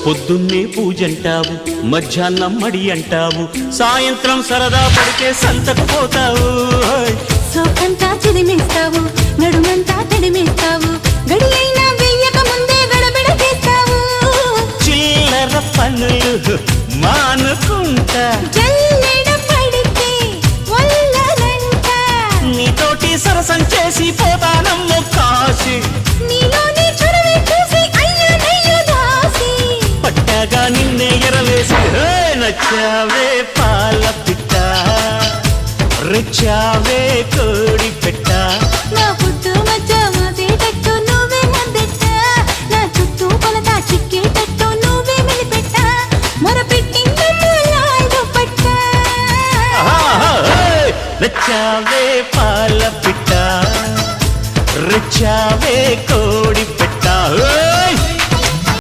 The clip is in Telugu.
పొద్దున్నే పూజంటావు, మధ్యాహ్నం మడి అంటావు, సాయంత్రం సరదా పడితే సంతకు పోతావు. సోకంతా చిదిమేస్తావు, నడుమంతా తడిమేస్తావు, గడి అయినా వెయ్యక ముందే గడబిడ చేస్తావు. చిల్లర పనులు మానుకుంటా, జల్లెడ పడితే వల్లనంట, నీతోటి సరసం చేసి పోతానమ్మో కాశీ. నీలోని చొరవే చూసి అయ్యో దాసి, పట్టాగా నిన్నే ఎరవేసి నచ్చావే పాల పిట్ట, రెచ్చావే కోడి పెట్ట. నా పుట్టు మధ్య మాసేటట్టు నువ్వే ముద్దెట్ట, నా చుట్టూ కొలత చిక్కేటట్టు నువ్వే మెలిపెట్ట, మొరపెట్టిందమ్మ లాయదు పట్ట. నచ్చావే పాల పిట్ట, రెచ్చావే కోడి